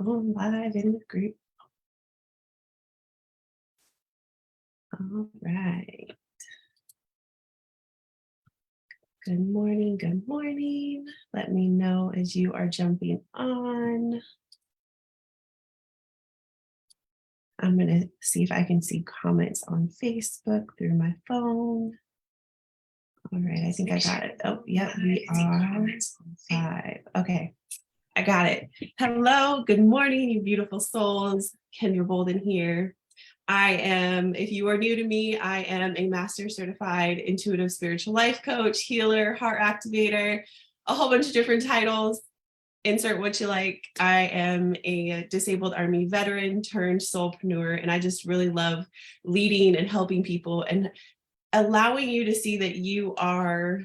going live in the group. All right. Good morning. Good morning. Let me know as you are jumping on. I'm going to see if I can see comments on Facebook through my phone. All right, I think I got it. Oh, yeah, we are live. Okay, I got it. Hello, good morning, you beautiful souls. Kendra Bolden here. If you are new to me, I am a master certified intuitive spiritual life coach, healer, heart activator, a whole bunch of different titles. Insert what you like. I am a disabled Army veteran turned soulpreneur, and I just really love leading and helping people and allowing you to see that you are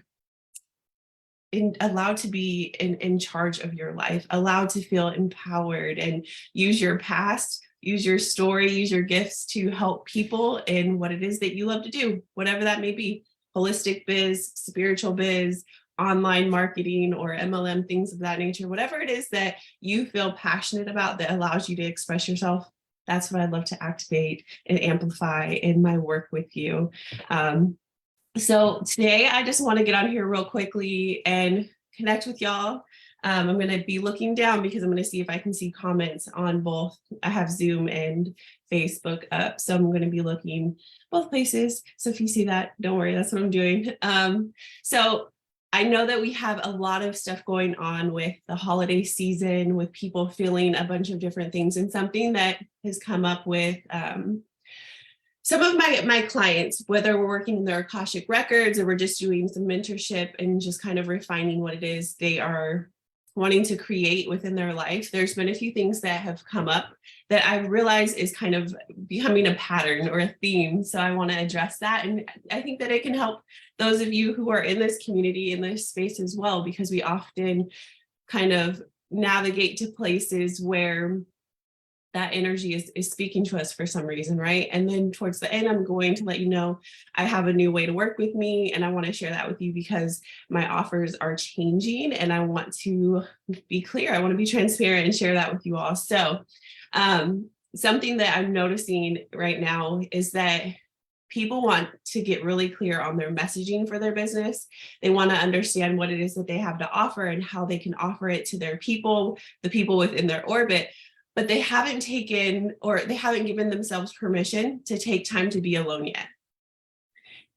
allowed to be in charge of your life, allowed to feel empowered and use your past, use your story, use your gifts to help people in what it is that you love to do, whatever that may be, holistic biz, spiritual biz, online marketing, or MLM, things of that nature, whatever it is that you feel passionate about that allows you to express yourself. That's what I love to activate and amplify in my work with you. So today I just want to get on here real quickly and connect with y'all. I'm going to be looking down because I'm going to see if I can see comments on both. I have Zoom and Facebook up, so I'm going to be looking both places. So if you see that, don't worry, that's what I'm doing. So I know that we have a lot of stuff going on with the holiday season, with people feeling a bunch of different things, and something that has come up with some of my clients, whether we're working in their Akashic records or we're just doing some mentorship and just kind of refining what it is they are wanting to create within their life, there's been a few things that have come up that I realize is kind of becoming a pattern or a theme. So I want to address that. And I think that it can help those of you who are in this community, in this space as well, because we often kind of navigate to places where that energy is speaking to us for some reason, right? And then towards the end, I'm going to let you know I have a new way to work with me, and I want to share that with you because my offers are changing, and I want to be clear. I want to be transparent and share that with you all. So something that I'm noticing right now is that people want to get really clear on their messaging for their business. They want to understand what it is that they have to offer and how they can offer it to their people, the people within their orbit. But they haven't taken, or they haven't given themselves permission to take time to be alone yet.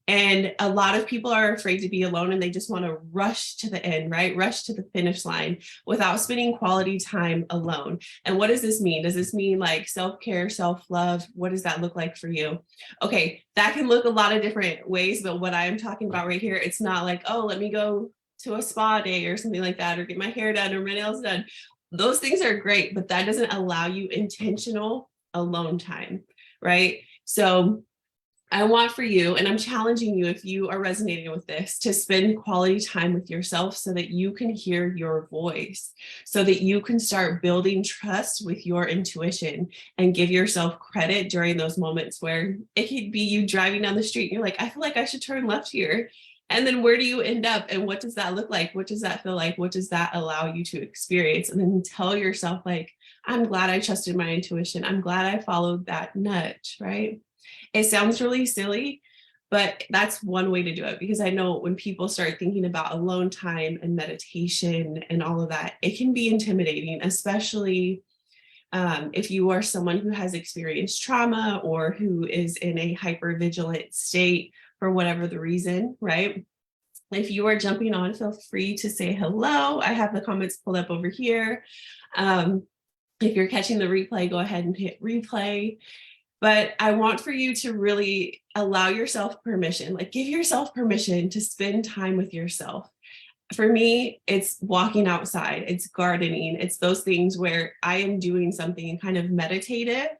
And a lot of people are afraid to be alone, and they just want to rush to the end, right? Rush to the finish line without spending quality time alone. And what does this mean? Does this mean like self-care, self-love? What does that look like for you? Okay, that can look a lot of different ways, but what I'm talking about right here, it's not like, oh, let me go to a spa day or something like that, or get my hair done or my nails done. Those things are great, but that doesn't allow you intentional alone time, right? So I want for you, and I'm challenging you, if you are resonating with this, to spend quality time with yourself so that you can hear your voice, so that you can start building trust with your intuition and give yourself credit during those moments where it could be you driving down the street and you're like, I feel like I should turn left here. And then where do you end up? And what does that look like? What does that feel like? What does that allow you to experience? And then tell yourself, like, I'm glad I trusted my intuition. I'm glad I followed that nudge, right? It sounds really silly, but that's one way to do it, because I know when people start thinking about alone time and meditation and all of that, it can be intimidating, especially if you are someone who has experienced trauma or who is in a hypervigilant state for whatever the reason, right? If you are jumping on, feel free to say hello. I have the comments pulled up over here. If you're catching the replay, go ahead and hit replay. But I want for you to really allow yourself permission, like give yourself permission to spend time with yourself. For me, it's walking outside, it's gardening, it's those things where I am doing something kind of meditative,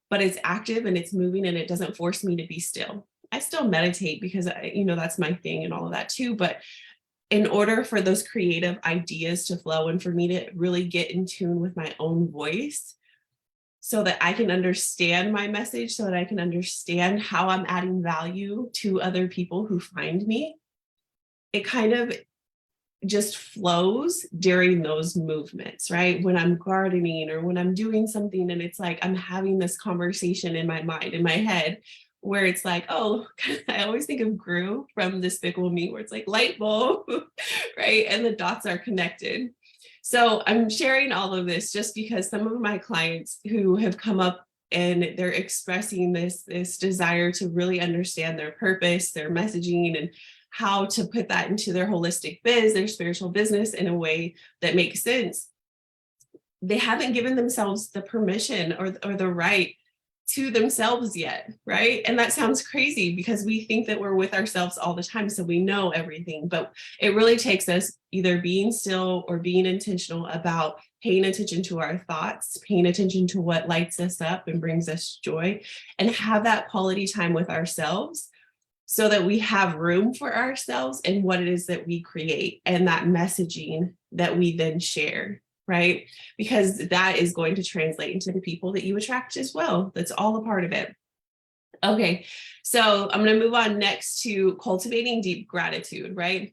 but it's active and it's moving and it doesn't force me to be still. I still meditate because that's my thing and all of that too. But in order for those creative ideas to flow and for me to really get in tune with my own voice, so that I can understand my message, so that I can understand how I'm adding value to other people who find me, it kind of just flows during those movements, right? When I'm gardening or when I'm doing something and it's like I'm having this conversation in my mind, in my head, where it's like, oh, I always think of Gru from Despicable Me, where it's like light bulb, right? And the dots are connected. So I'm sharing all of this just because some of my clients who have come up and they're expressing this desire to really understand their purpose, their messaging, and how to put that into their holistic biz, their spiritual business in a way that makes sense. They haven't given themselves the permission or the right to themselves yet, right? And that sounds crazy because we think that we're with ourselves all the time, so we know everything, but it really takes us either being still or being intentional about paying attention to our thoughts, paying attention to what lights us up and brings us joy, and have that quality time with ourselves so that we have room for ourselves and what it is that we create and that messaging that we then share, right? Because that is going to translate into the people that you attract as well. That's all a part of it. Okay, so I'm going to move on next to cultivating deep gratitude, right?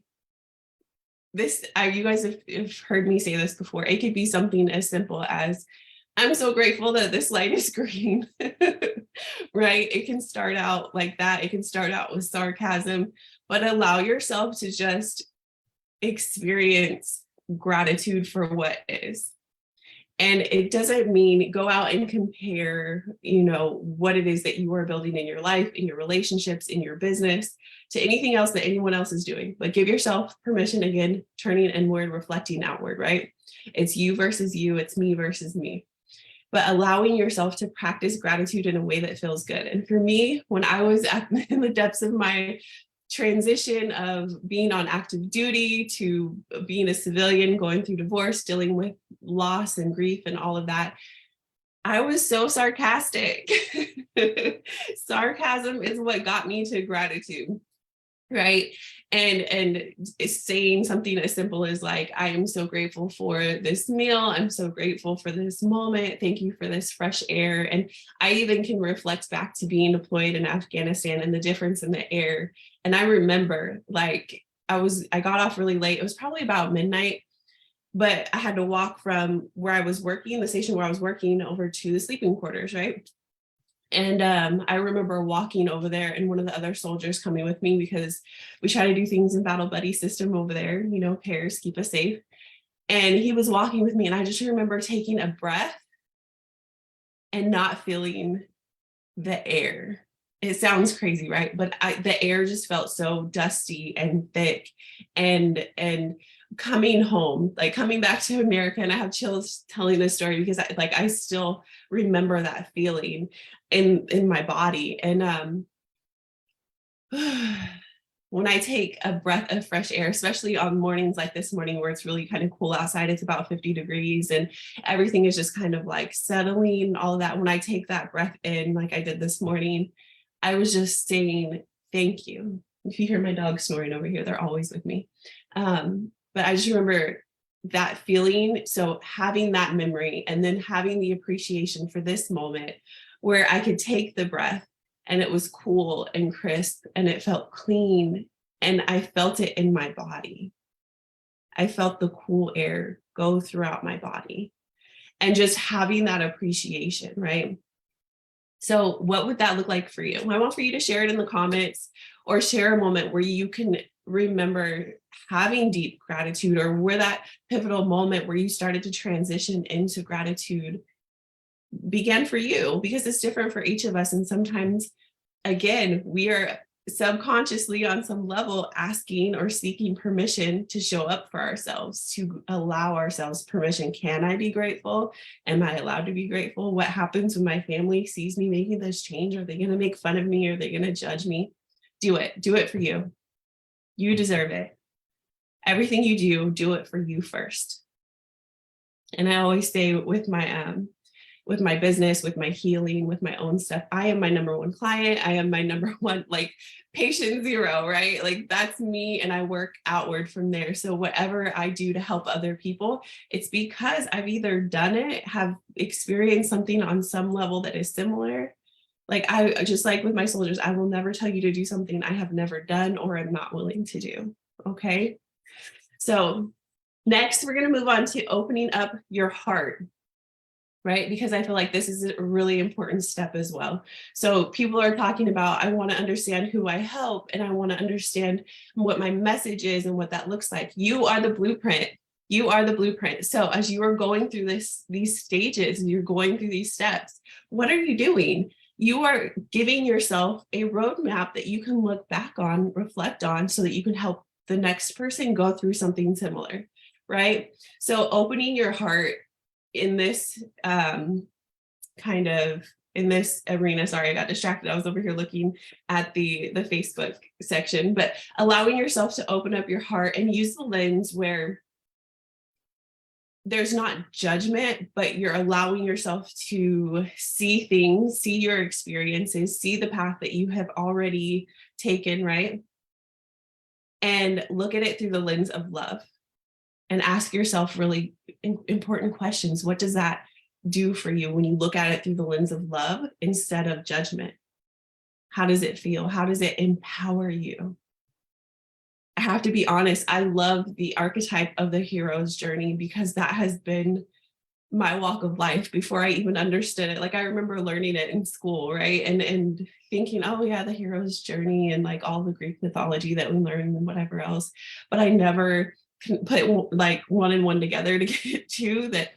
This, you guys have heard me say this before. It could be something as simple as, I'm so grateful that this light is green, right? It can start out like that. It can start out with sarcasm, but allow yourself to just experience gratitude for what is. And it doesn't mean go out and compare, what it is that you are building in your life, in your relationships, in your business, to anything else that anyone else is doing. But give yourself permission, again, turning inward, reflecting outward, right? It's you versus you. It's me versus me. But allowing yourself to practice gratitude in a way that feels good. And for me, when I was in the depths of my transition of being on active duty to being a civilian, going through divorce, dealing with loss and grief and all of that, I was so sarcastic. Sarcasm is what got me to gratitude. Right. And it's saying something as simple as like, I am so grateful for this meal. I'm so grateful for this moment. Thank you for this fresh air. And I even can reflect back to being deployed in Afghanistan and the difference in the air. And I remember like I got off really late. It was probably about midnight, but I had to walk from where I was working, the station where I was working, over to the sleeping quarters, right? And I remember walking over there and one of the other soldiers coming with me because we try to do things in battle buddy system over there, pairs keep us safe. And he was walking with me and I just remember taking a breath and not feeling the air. It sounds crazy, right? But the air just felt so dusty and thick, and coming home, like coming back to America, and I have chills telling this story because I still remember that feeling in my body. And when I take a breath of fresh air, especially on mornings like this morning where it's really kind of cool outside, it's about 50 degrees and everything is just kind of like settling, all of that. When I take that breath in, like I did this morning, I was just saying, thank you. If you hear my dog snoring over here, they're always with me. But I just remember that feeling. So having that memory and then having the appreciation for this moment where I could take the breath and it was cool and crisp and it felt clean and I felt it in my body. I felt the cool air go throughout my body and just having that appreciation, right? So what would that look like for you? I want for you to share it in the comments or share a moment where you can remember having deep gratitude, or where that pivotal moment where you started to transition into gratitude began for you, because it's different for each of us. And sometimes, again, we are subconsciously on some level asking or seeking permission to show up for ourselves, to allow ourselves permission. Can I be grateful? Am I allowed to be grateful? What happens when my family sees me making this change? Are they going to make fun of me? Are they going to judge me? Do it for you. You deserve it. Everything you do it for you first. And I always say with my business, with my healing, with my own stuff, I am my number one client. I am my number one, like, patient zero, right? Like, that's me, and I work outward from there. So whatever I do to help other people, it's because I've either done it, have experienced something on some level that is similar. Like, I just, like with my soldiers, I will never tell you to do something I have never done or am not willing to do. Okay. So next, we're going to move on to opening up your heart, right? Because I feel like this is a really important step as well. So people are talking about, I want to understand who I help, and I want to understand what my message is and what that looks like. You are the blueprint. You are the blueprint. So as you are going through these stages, and you're going through these steps, what are you doing? You are giving yourself a roadmap that you can look back on, reflect on, so that you can help the next person go through something similar, right? So opening your heart in this in this arena. Sorry, I got distracted. I was over here looking at the Facebook section, but allowing yourself to open up your heart and use the lens where there's not judgment, but you're allowing yourself to see things, see your experiences, see the path that you have already taken, right? And look at it through the lens of love and ask yourself really important questions. What does that do for you when you look at it through the lens of love instead of judgment? How does it feel? How does it empower you? I have to be honest, I love the archetype of the hero's journey because that has been my walk of life before I even understood it. Like I remember learning it in school, right? And thinking, oh yeah, the hero's journey and like all the Greek mythology that we learned and whatever else. But I never put like one and one together to get to that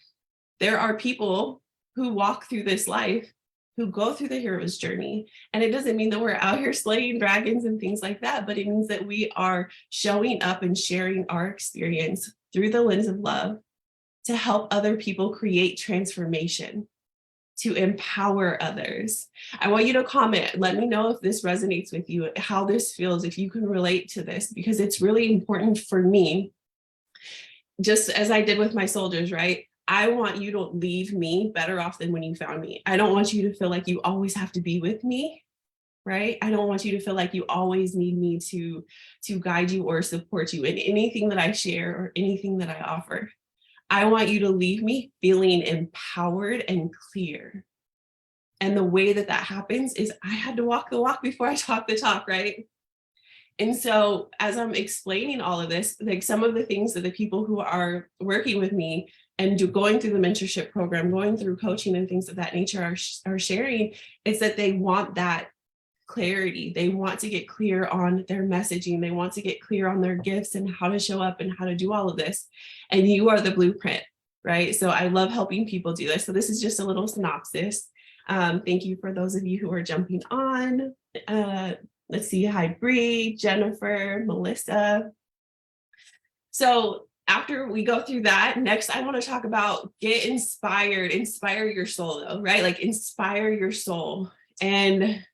there are people who walk through this life who go through the hero's journey. And it doesn't mean that we're out here slaying dragons and things like that, but it means that we are showing up and sharing our experience through the lens of love to help other people create transformation, to empower others. I want you to comment. Let me know if this resonates with you, how this feels, if you can relate to this, because it's really important for me, just as I did with my soldiers, right? I want you to leave me better off than when you found me. I don't want you to feel like you always have to be with me, right? I don't want you to feel like you always need me to guide you or support you in anything that I share or anything that I offer. I want you to leave me feeling empowered and clear. And the way that that happens is I had to walk the walk before I talk the talk, right? And so as I'm explaining all of this, like some of the things that the people who are working with me and going through the mentorship program, going through coaching and things of that nature are sharing, is that they want that clarity. They want to get clear on their messaging. They want to get clear on their gifts and how to show up and how to do all of this. And you are the blueprint, right? So I love helping people do this. So this is just a little synopsis. Thank you for those of you who are jumping on. Let's see, hi, Bree, Jennifer, Melissa. So after we go through that, next I want to talk about get inspired, inspire your soul though, right? Like inspire your soul. And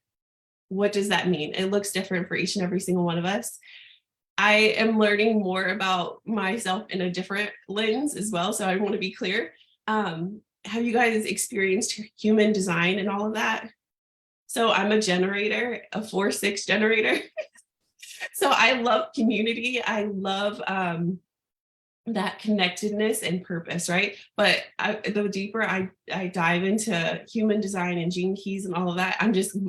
what does that mean? It looks different for each and every single one of us. I am learning more about myself in a different lens as well. So I want to be clear. Have you guys experienced human design and all of that? So I'm a generator, a 4-6 generator. So I love community. I love that connectedness and purpose, right? But the deeper I dive into human design and gene keys and all of that,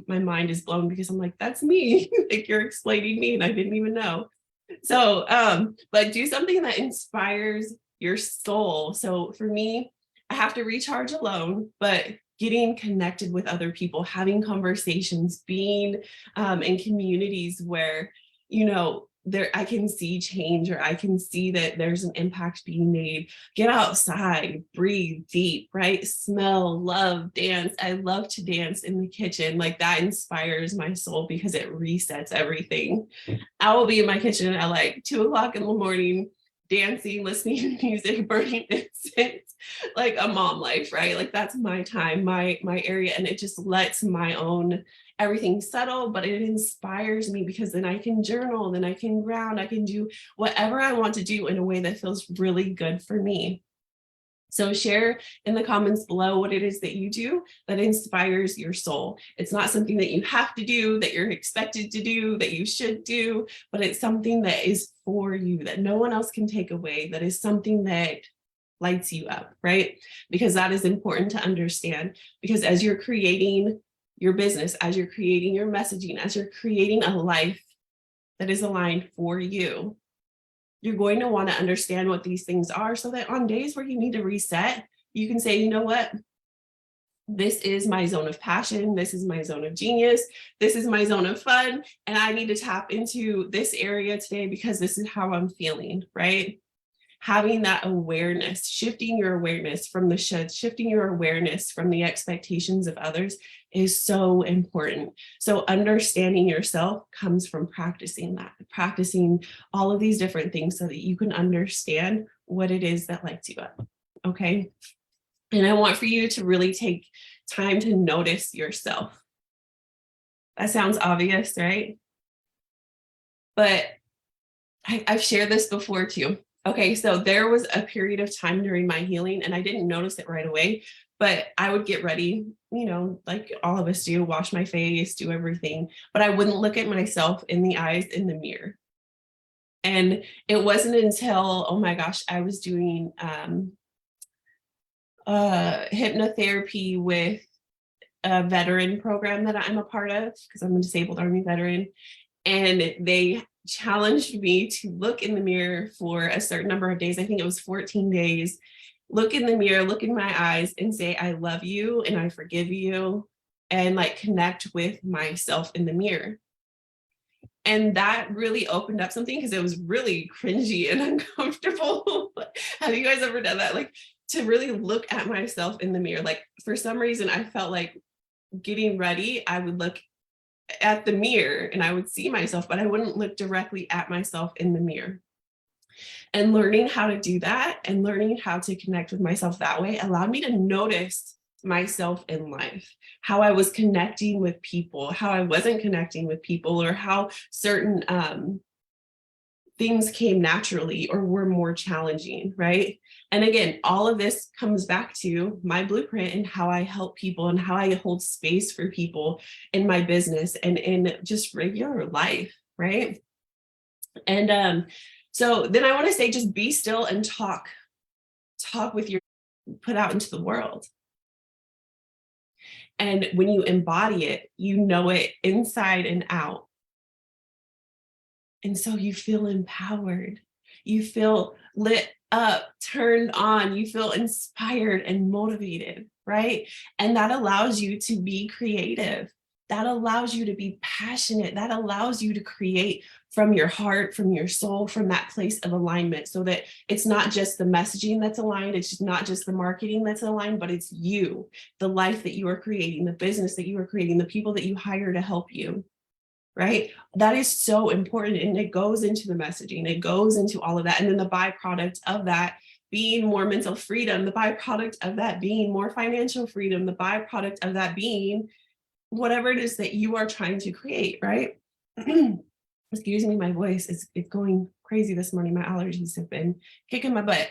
my mind is blown because I'm like, that's me. Like you're explaining me and I didn't even know. So, but do something that inspires your soul. So for me, I have to recharge alone, but getting connected with other people, having conversations, being in communities where, there I can see change, or I can see that there's an impact being made. Get outside, breathe deep, right? Smell, love, dance. I love to dance in the kitchen. Like that inspires my soul because it resets everything. I will be in my kitchen at like 2:00 in the morning, dancing, listening to music, burning incense, like a mom life, right? Like that's my time, my area. And it just lets my own everything settle, but it inspires me because then I can journal, then I can ground, I can do whatever I want to do in a way that feels really good for me. So share in the comments below what it is that you do that inspires your soul. It's not something that you have to do, that you're expected to do, that you should do, but it's something that is for you, that no one else can take away, that is something that lights you up, right? Because that is important to understand, because as you're creating your business, as you're creating your messaging, as you're creating a life that is aligned for you, You're going to want to understand what these things are so that on days where you need to reset, you can say, you know what? This is my zone of passion. This is my zone of genius. This is my zone of fun. And I need to tap into this area today because this is how I'm feeling, right? Having that awareness, shifting your awareness from the shoulds, shifting your awareness from the expectations of others is so important. So understanding yourself comes from practicing that, practicing all of these different things so that you can understand what it is that lights you up. Okay. And I want for you to really take time to notice yourself. That sounds obvious, right? But I've shared this before too. Okay, so there was a period of time during my healing, and I didn't notice it right away, but I would get ready, like all of us do, wash my face, do everything, but I wouldn't look at myself in the eyes in the mirror. And it wasn't until, oh my gosh, I was doing hypnotherapy with a veteran program that I'm a part of because I'm a disabled Army veteran. And they challenged me to look in the mirror for a certain number of days. I think it was 14 days. Look in the mirror, look in my eyes and say, I love you and I forgive you, and like connect with myself in the mirror. And that really opened up something because it was really cringy and uncomfortable. Have you guys ever done that? Like to really look at myself in the mirror. Like for some reason, I felt like getting ready, I would look at the mirror and I would see myself, but I wouldn't look directly at myself in the mirror. And learning how to do that and learning how to connect with myself that way allowed me to notice myself in life, how I was connecting with people, how I wasn't connecting with people, or how certain things came naturally or were more challenging, right? And again, all of this comes back to my blueprint and how I help people and how I hold space for people in my business and in just regular life, right? And so then I want to say, just be still and talk with your, put out into the world. And when you embody it, you know it inside and out. And so you feel empowered, you feel lit up, turned on, you feel inspired and motivated, right? And that allows you to be creative. That allows you to be passionate. That allows you to create from your heart, from your soul, from that place of alignment, so that it's not just the messaging that's aligned, it's not just the marketing that's aligned, but it's you, the life that you are creating, the business that you are creating, the people that you hire to help you. Right? That is so important. And it goes into the messaging, it goes into all of that. And then the byproduct of that being more mental freedom, the byproduct of that being more financial freedom, the byproduct of that being whatever it is that you are trying to create, right? Excuse me, my voice is going crazy this morning. My allergies have been kicking my butt.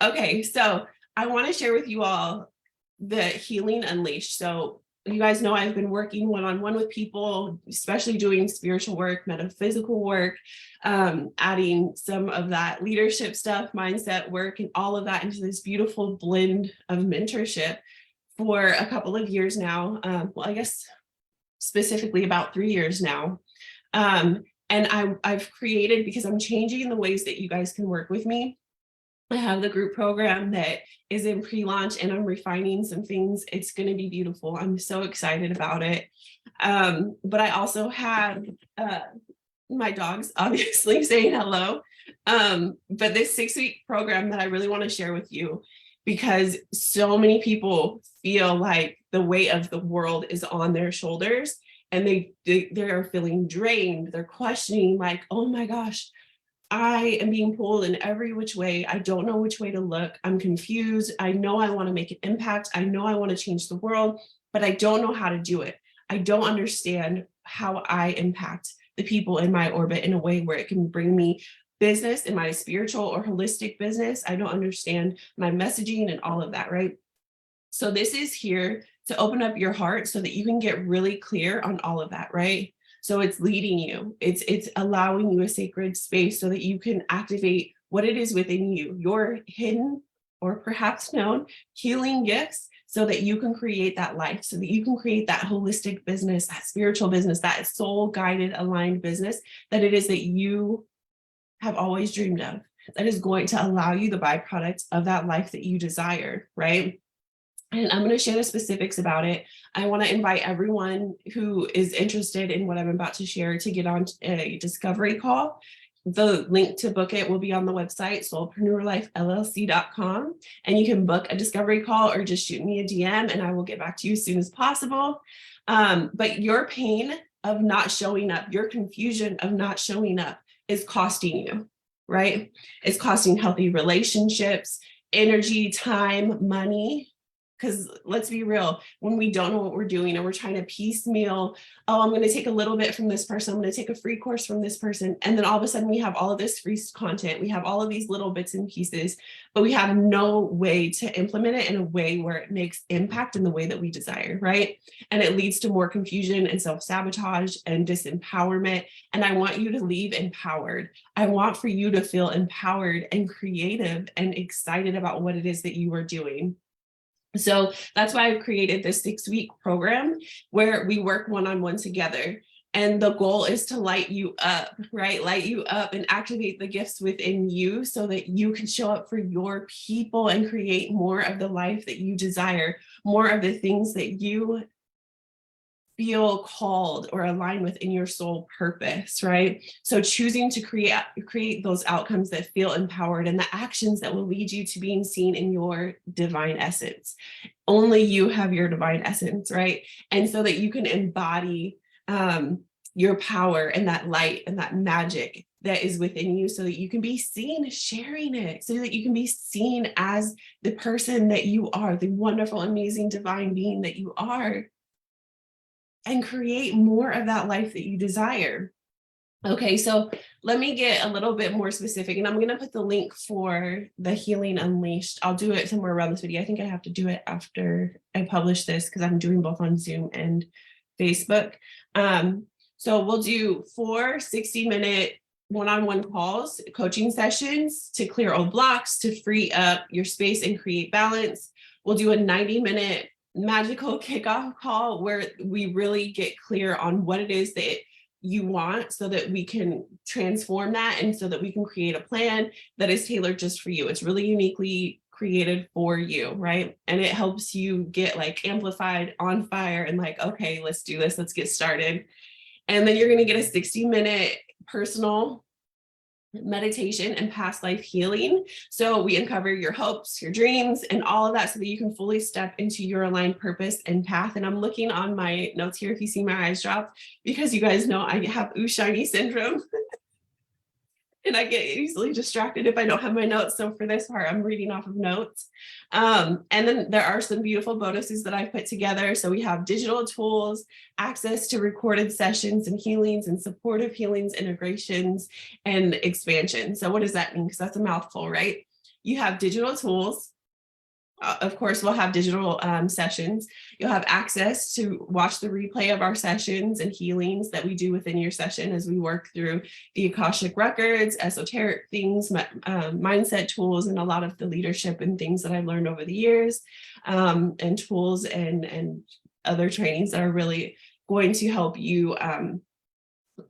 Okay, so I want to share with you all the Healing Unleashed. So you guys know I've been working one-on-one with people, especially doing spiritual work, metaphysical work, adding some of that leadership stuff, mindset work, and all of that into this beautiful blend of mentorship for a couple of years now. Well, I guess specifically about 3 years now. And I've created, because I'm changing the ways that you guys can work with me, I have the group program that is in pre-launch and I'm refining some things. It's going to be beautiful. I'm so excited about it. But I also had my dogs obviously saying hello. But this 6-week program that I really want to share with you, because so many people feel like the weight of the world is on their shoulders and they are feeling drained. They're questioning like, oh my gosh, I am being pulled in every which way. I don't know which way to look. I'm confused. I know I want to make an impact. I know I want to change the world, but I don't know how to do it. I don't understand how I impact the people in my orbit in a way where it can bring me business in my spiritual or holistic business. I don't understand my messaging and all of that, right? So this is here to open up your heart so that you can get really clear on all of that, right? So it's leading you, it's allowing you a sacred space so that you can activate what it is within you, your hidden or perhaps known healing gifts, so that you can create that life, so that you can create that holistic business, that spiritual business, that soul guided, aligned business that it is that you have always dreamed of, that is going to allow you the byproducts of that life that you desire, right? And I'm going to share the specifics about it. I want to invite everyone who is interested in what I'm about to share to get on a discovery call. The link to book it will be on the website, soulpreneurlifellc.com. And you can book a discovery call or just shoot me a DM and I will get back to you as soon as possible. But your pain of not showing up, your confusion of not showing up is costing you, right? It's costing healthy relationships, energy, time, money. Because let's be real, when we don't know what we're doing and we're trying to piecemeal, oh, I'm going to take a little bit from this person, I'm going to take a free course from this person. And then all of a sudden we have all of this free content. We have all of these little bits and pieces, but we have no way to implement it in a way where it makes impact in the way that we desire, right? And it leads to more confusion and self-sabotage and disempowerment. And I want you to leave empowered. I want for you to feel empowered and creative and excited about what it is that you are doing. So that's why I've created this 6-week program where we work one-on-one together. And the goal is to light you up, right? Light you up and activate the gifts within you so that you can show up for your people and create more of the life that you desire, more of the things that you feel called or aligned with in your soul purpose, right? So choosing to create those outcomes that feel empowered and the actions that will lead you to being seen in your divine essence. Only you have your divine essence, right? And so that you can embody your power and that light and that magic that is within you so that you can be seen sharing it, so that you can be seen as the person that you are, the wonderful, amazing, divine being that you are, and create more of that life that you desire. Okay, so let me get a little bit more specific, and I'm going to put the link for the Healing Unleashed. I'll do it somewhere around this video. I think I have to do it after I publish this because I'm doing both on Zoom and Facebook. So we'll do 4 60-minute one-on-one calls, coaching sessions to clear old blocks, to free up your space and create balance. We'll do a 90-minute magical kickoff call where we really get clear on what it is that you want so that we can transform that and so that we can create a plan that is tailored just for you. It's really uniquely created for you, right? And it helps you get like amplified, on fire, and like, okay, let's do this, let's get started. And then you're going to get a 60-minute personal meditation and past life healing. So we uncover your hopes, your dreams, and all of that so that you can fully step into your aligned purpose and path. And I'm looking on my notes here if you see my eyes drop, because you guys know I have ooh shiny syndrome. And I get easily distracted if I don't have my notes. So for this part, I'm reading off of notes. And then there are some beautiful bonuses that I've put together. So we have digital tools, access to recorded sessions and healings and supportive healings, integrations, and expansion. So what does that mean? Because that's a mouthful, right? You have digital tools. Of course, we'll have digital sessions. You'll have access to watch the replay of our sessions and healings that we do within your session as we work through the Akashic records, esoteric things, mindset tools, and a lot of the leadership and things that I've learned over the years, and tools and other trainings that are really going to help you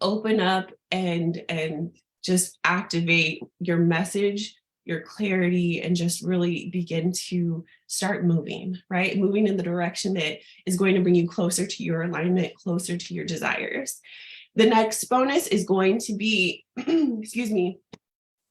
open up and just activate your message, your clarity, and just really begin to start moving, right? Moving in the direction that is going to bring you closer to your alignment, closer to your desires. The next bonus is going to be, excuse me,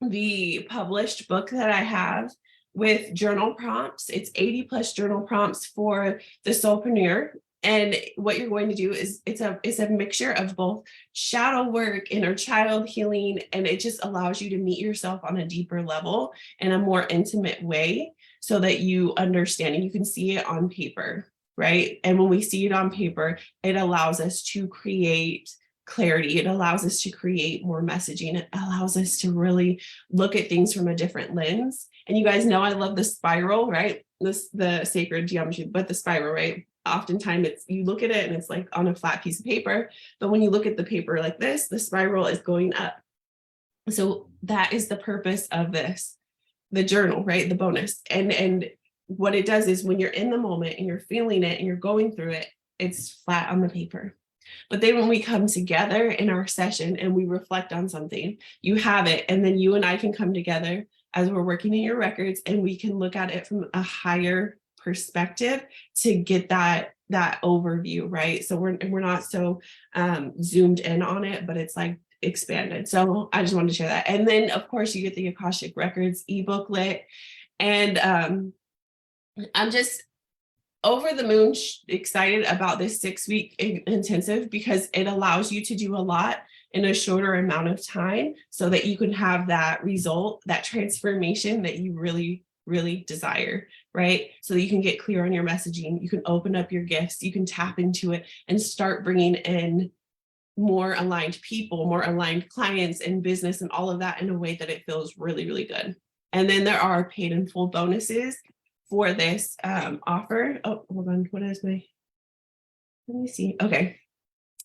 the published book that I have with journal prompts. It's 80 plus journal prompts for the Soulpreneur. And what you're going to do is it's a mixture of both shadow work, inner child healing, and it just allows you to meet yourself on a deeper level in a more intimate way so that you understand and you can see it on paper, right? And when we see it on paper, it allows us to create clarity. It allows us to create more messaging. It allows us to really look at things from a different lens. And you guys know I love the spiral, right? The sacred geometry, but the spiral, right? Oftentimes it's, you look at it and it's like on a flat piece of paper, but when you look at the paper like this, the spiral is going up. So that is the purpose of this, the journal, right? The bonus. And what it does is when you're in the moment and you're feeling it and you're going through it, it's flat on the paper. But then when we come together in our session and we reflect on something, you have it. And then you and I can come together as we're working in your records, and we can look at it from a higher perspective to get that overview, right? So we're not so zoomed in on it, but it's like expanded. So I just wanted to share that. And then of course you get the Akashic Records ebooklet. And I'm just over the moon excited about this 6-week intensive, because it allows you to do a lot in a shorter amount of time so that you can have that result, that transformation that you really, really desire, right? So that you can get clear on your messaging, you can open up your gifts, you can tap into it and start bringing in more aligned people, more aligned clients and business and all of that in a way that it feels really, really good. And then there are paid in full bonuses for this offer. Oh, hold on. What is my, let me see. Okay.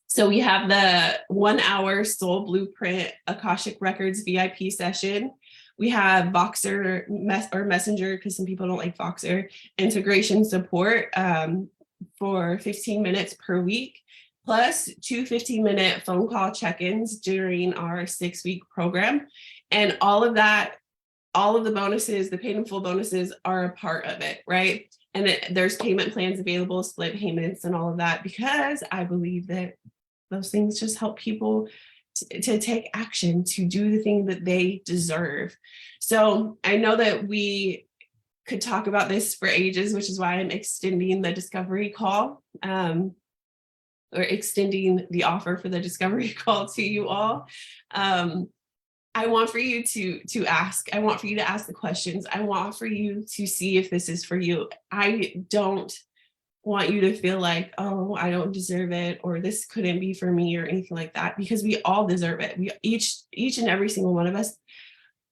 So we have the 1-hour Soul Blueprint Akashic Records VIP session. We have Voxer or Messenger, because some people don't like Voxer, integration support for 15 minutes per week, plus 2 15-minute phone call check-ins during our 6-week program. And all of that, all of the bonuses, the paid in full bonuses are a part of it, right? And there's payment plans available, split payments and all of that, because I believe that those things just help people to take action, to do the thing that they deserve. So I know that we could talk about this for ages, which is why I'm extending the discovery call, or extending the offer for the discovery call to you all. I want for you to ask. I want for you to ask the questions. I want for you to see if this is for you. I don't want you to feel like, oh, I don't deserve it, or this couldn't be for me, or anything like that, because we all deserve it. We each and every single one of us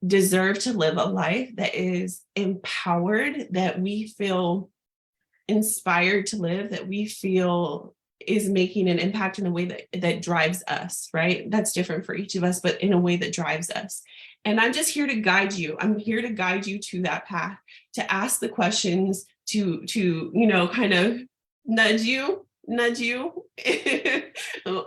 deserve to live a life that is empowered, that we feel inspired to live, that we feel is making an impact in a way that drives us, right? That's different for each of us, but in a way that drives us. And I'm just here to guide you. I'm here to guide you to that path, to ask the questions, to kind of nudge you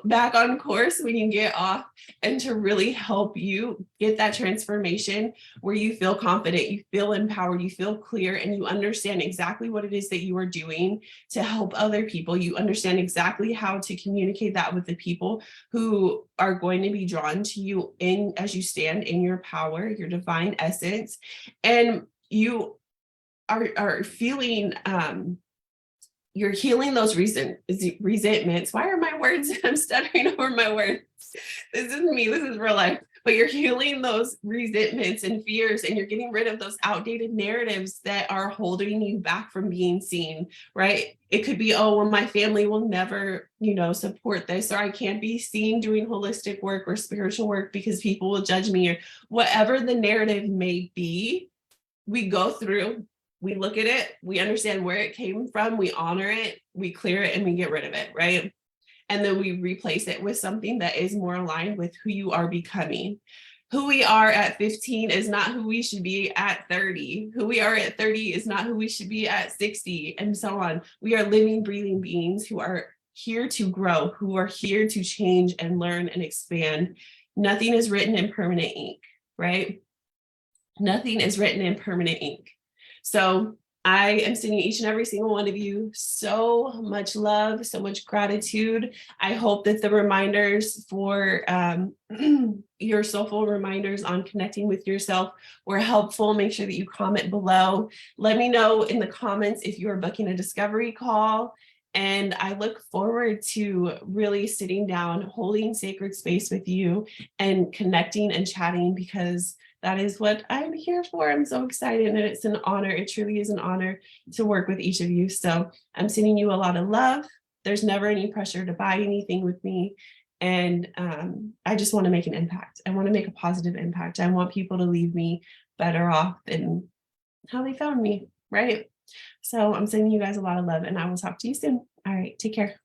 back on course when you get off, and to really help you get that transformation where you feel confident, you feel empowered, you feel clear, and you understand exactly what it is that you are doing to help other people. You understand exactly how to communicate that with the people who are going to be drawn to you as you stand in your power, your divine essence, and you are feeling you're healing those resentments. Why are my words? I'm stuttering over my words. This isn't me. This is real life. But you're healing those resentments and fears, and you're getting rid of those outdated narratives that are holding you back from being seen, right? It could be, oh, well, my family will never, support this, or I can't be seen doing holistic work or spiritual work because people will judge me, or whatever the narrative may be. We go through, we look at it, we understand where it came from, we honor it, we clear it, and we get rid of it, right? And then we replace it with something that is more aligned with who you are becoming. Who we are at 15 is not who we should be at 30. Who we are at 30 is not who we should be at 60, and so on. We are living, breathing beings who are here to grow, who are here to change and learn and expand. Nothing is written in permanent ink, right? Nothing is written in permanent ink. So I am sending each and every single one of you so much love, so much gratitude. I hope that the reminders for your soulful reminders on connecting with yourself were helpful. Make sure that you comment below. Let me know in the comments if you are booking a discovery call. And I look forward to really sitting down, holding sacred space with you and connecting and chatting, because that is what I'm here for. I'm so excited, and it's an honor. It truly is an honor to work with each of you. So I'm sending you a lot of love. There's never any pressure to buy anything with me. And I just want to make an impact. I want to make a positive impact. I want people to leave me better off than how they found me, right? So I'm sending you guys a lot of love, and I will talk to you soon. All right, take care.